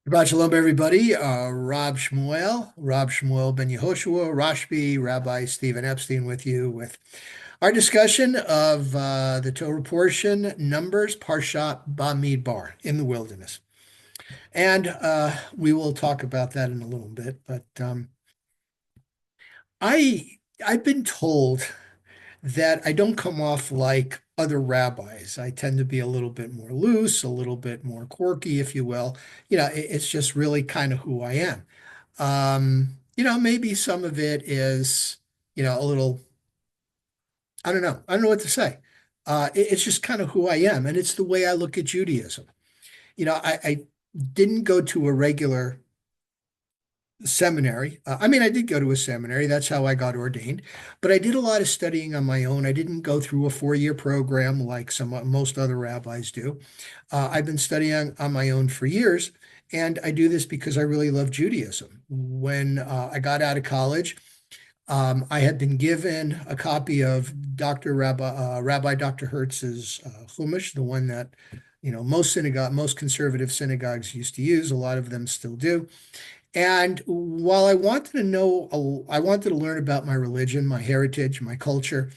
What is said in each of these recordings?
Shabbat shalom, everybody. Rob Shmuel Ben Yehoshua, Rashbi, Rabbi Stephen Epstein with you with our discussion of the Torah portion, Numbers, Parashat Bamidbar in the wilderness. And we will talk about that in a little bit. But I, I've been told that I don't come off like other rabbis. I tend to be a little bit more loose, a little bit more quirky, if you will. It's just really kind of who I am. Maybe some of it is, a little, I don't know. I don't know what to say. It's just kind of who I am, and it's the way I look at Judaism. I didn't go to a regular seminary. I mean, I did go to a seminary. That's how I got ordained. But I did a lot of studying on my own. I didn't go through a 4-year program like most other rabbis do. I've been studying on my own for years, and I do this because I really love Judaism. When I got out of college, I had been given a copy of Rabbi Dr. Hertz's Chumash, the one that most conservative synagogues used to use. A lot of them still do. And while I wanted to learn about my religion, my heritage, my culture,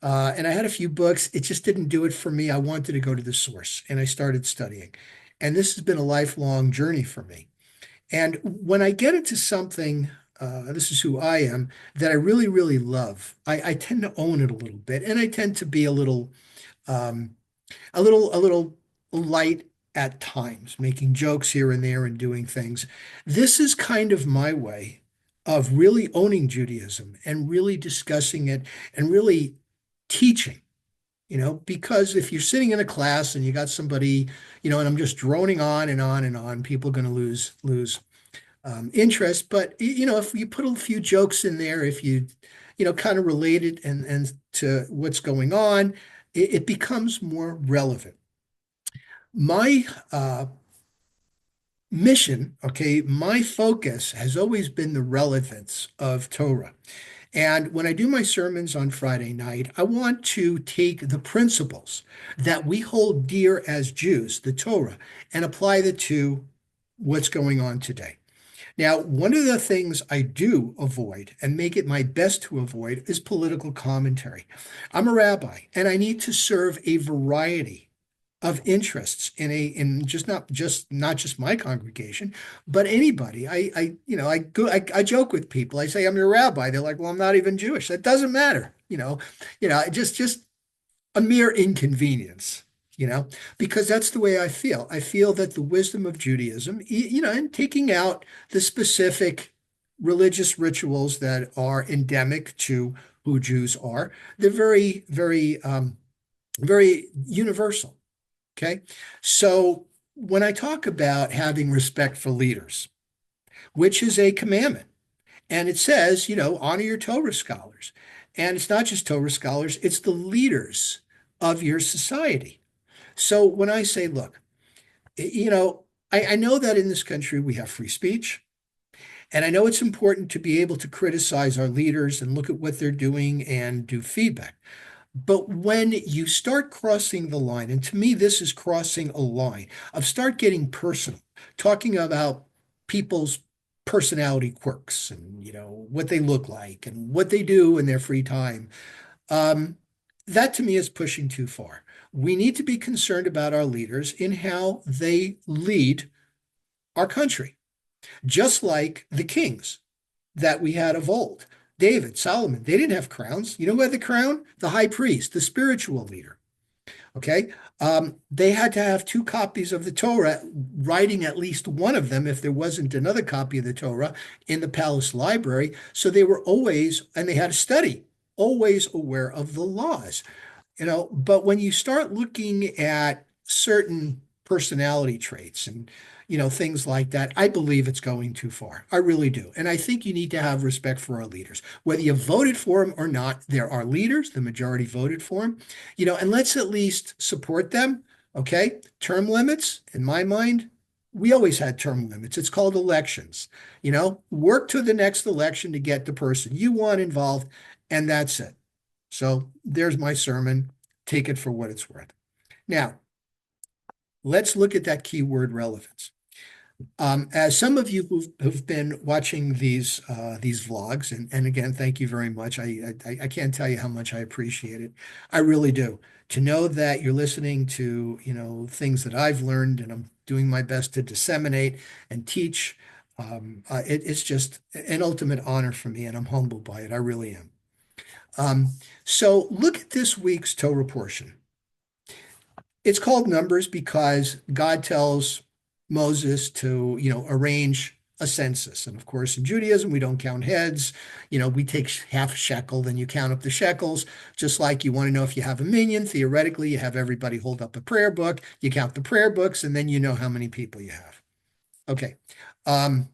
and I had a few books. It just didn't do it for me. I wanted to go to the source, and I started studying. And this has been a lifelong journey for me. And when I get into something, this is who I am, that I really, really love, I tend to own it a little bit, and I tend to be um, a little light at times, making jokes here and there and doing things. This is kind of my way of really owning Judaism and really discussing it and really teaching, because if you're sitting in a class and you got somebody, and I'm just droning on and on and on, people are going to lose interest. But if you put a few jokes in there, if you, kind of relate it and to what's going on, it becomes more relevant. My mission, okay, my focus has always been the relevance of Torah. And when I do my sermons on Friday night, I want to take the principles that we hold dear as Jews, the Torah, and apply it to what's going on today. Now, one of the things I do avoid and make it my best to avoid is political commentary. I'm a rabbi and I need to serve a variety of interests in not just my congregation, but anybody. I joke with people. I say I'm your rabbi. They're like, well, I'm not even Jewish. That doesn't matter. Just a mere inconvenience. Because that's the way I feel. I feel that the wisdom of Judaism, and taking out the specific religious rituals that are endemic to who Jews are, they're very, very, very universal. Okay. So when I talk about having respect for leaders, which is a commandment, and it says, honor your Torah scholars. And it's not just Torah scholars, it's the leaders of your society. So when I say, look, I know that in this country we have free speech, and I know it's important to be able to criticize our leaders and look at what they're doing and do feedback. But when you start crossing the line, and to me, this is crossing a line of start getting personal, talking about people's personality quirks and, what they look like and what they do in their free time. Um, that to me is pushing too far. We need to be concerned about our leaders in how they lead our country, just like the kings that we had of old. David, Solomon, they didn't have crowns. You know who had the crown? The high priest, the spiritual leader. Okay. They had to have two copies of the Torah, writing at least one of them if there wasn't another copy of the Torah in the palace library. So they were always, and they had to study, always aware of the laws. But when you start looking at certain personality traits and, things like that, I believe it's going too far. I really do. And I think you need to have respect for our leaders. Whether you voted for them or not, they're our leaders. The majority voted for them, and let's at least support them. Okay. Term limits, in my mind, we always had term limits. It's called elections. Work to the next election to get the person you want involved, and that's it. So there's my sermon. Take it for what it's worth. Now, let's look at that keyword relevance. As some of you who've been watching these vlogs, and again, thank you very much. I can't tell you how much I appreciate it. I really do. To know that you're listening to, things that I've learned and I'm doing my best to disseminate and teach, it's just an ultimate honor for me, and I'm humbled by it. I really am. Um, so look at this week's Torah portion. It's called Numbers because God tells Moses to, arrange a census. And of course, in Judaism, we don't count heads. We take half a shekel, then you count up the shekels. Just like you want to know if you have a minyan, theoretically, you have everybody hold up a prayer book, you count the prayer books, and then you know how many people you have. Okay. Um,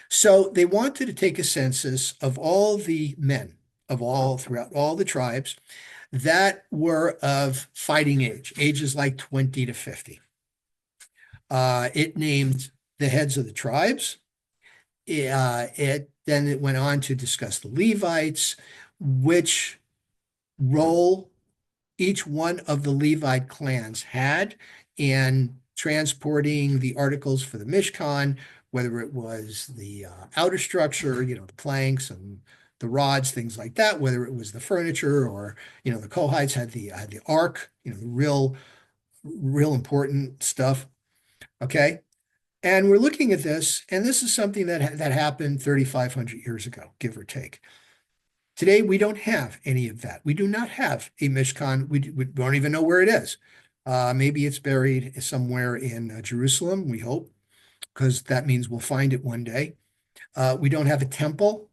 so they wanted to take a census of all the men of all throughout all the tribes that were of fighting age, ages like 20 to 50. It named the heads of the tribes. Then it went on to discuss the Levites, which role each one of the Levite clans had in transporting the articles for the Mishkan, whether it was the outer structure, the planks and the rods, things like that, whether it was the furniture or, the Kohites had the ark, the real important stuff. Okay. And we're looking at this, and this is something that happened 3,500 years ago, give or take. Today, we don't have any of that. We do not have a Mishkan. We don't even know where it is. Maybe it's buried somewhere in Jerusalem, we hope, because that means we'll find it one day. We don't have a temple.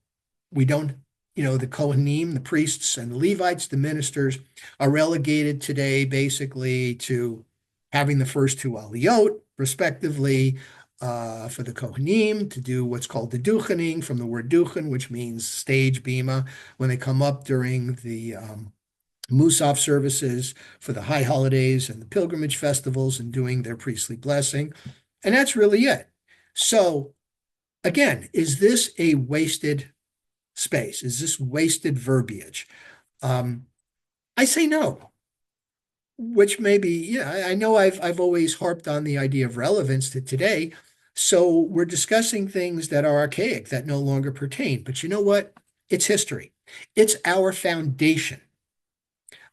We don't, the Kohanim, the priests and the Levites, the ministers, are relegated today basically to having the first two aliyot, respectively, for the Kohanim to do what's called the duchening, from the word duchen, which means stage bima, when they come up during the Musaf services for the high holidays and the pilgrimage festivals and doing their priestly blessing. And that's really it. So again, is this a wasted space? Is this wasted verbiage? I say no, which maybe, yeah, I know I've always harped on the idea of relevance to today. So we're discussing things that are archaic, that no longer pertain. But you know what? It's history. It's our foundation.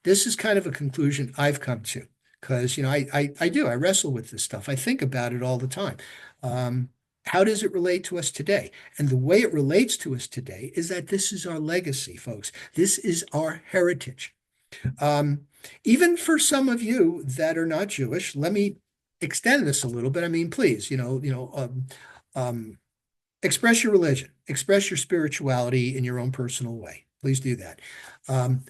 This is kind of a conclusion I've come to because, I wrestle with this stuff. I think about it all the time. Um, how does it relate to us today? And the way it relates to us today is that this is our legacy, folks. This is our heritage. Um, Even for some of you that are not Jewish, let me extend this a little bit. I mean, please, um, express your religion, express your spirituality in your own personal way. Please do that. Um,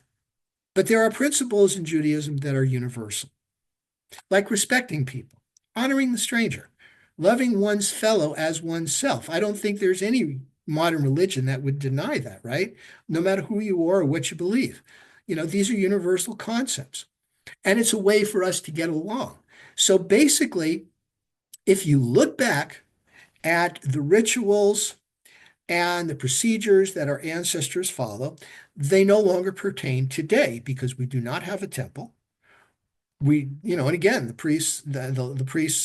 but there are principles in Judaism that are universal, like respecting people, honoring the stranger, loving one's fellow as oneself. I don't think there's any modern religion that would deny that, right? No matter who you are or what you believe. These are universal concepts, and it's a way for us to get along. So basically, if you look back at the rituals and the procedures that our ancestors follow, they no longer pertain today because we do not have a temple. And again, the priests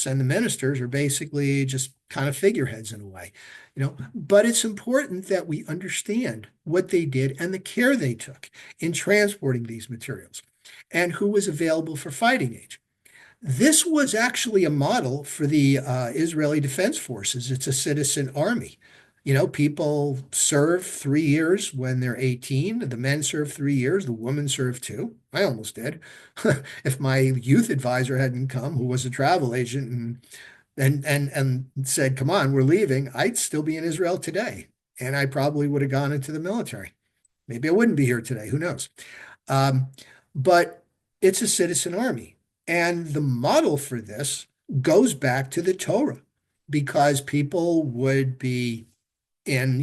and the ministers are basically just kind of figureheads in a way, but it's important that we understand what they did and the care they took in transporting these materials and who was available for fighting age. This was actually a model for the Israeli Defense Forces. It's a citizen army. People serve 3 years when they're 18. The men serve 3 years. The women serve two. I almost did. If my youth advisor hadn't come, who was a travel agent, and said, "Come on, we're leaving," I'd still be in Israel today, and I probably would have gone into the military. Maybe I wouldn't be here today. Who knows? Um, but it's a citizen army. And the model for this goes back to the Torah because people would be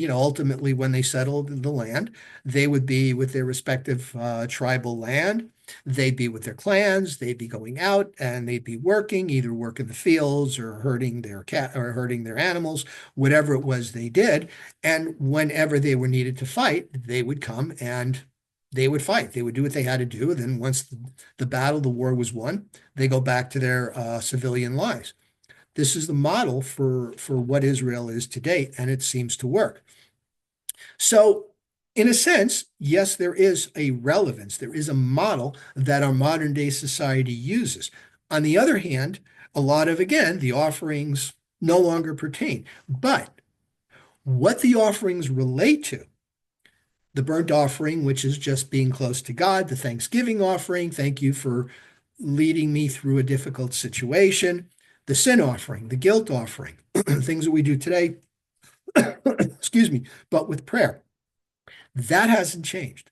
ultimately when they settled the land, they would be with their respective tribal land. They'd be with their clans. They'd be going out and they'd be working, either work in the fields or herding their cat or herding their animals, whatever it was they did. And whenever they were needed to fight, they would come and they would fight. They would do what they had to do. And then once the battle, the war was won, they go back to their civilian lives. this is the model for what Israel is today, and it seems to work. So, in a sense, yes, there is a relevance. There is a model that our modern day society uses. On the other hand, a lot of, again, the offerings no longer pertain. But what the offerings relate to, the burnt offering, which is just being close to God, the thanksgiving offering, thank you for leading me through a difficult situation, the sin offering, the guilt offering, things that we do today, excuse me, but with prayer. That hasn't changed.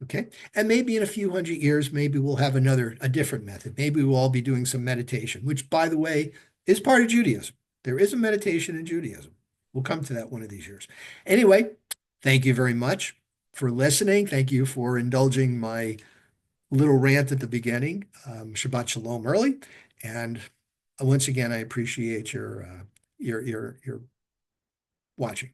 Okay. And maybe in a few hundred years, maybe we'll have a different method. Maybe we'll all be doing some meditation, which, by the way, is part of Judaism. There is a meditation in Judaism. We'll come to that one of these years. Anyway, thank you very much for listening. Thank you for indulging my little rant at the beginning. Shabbat Shalom early. And once again, I appreciate your watching.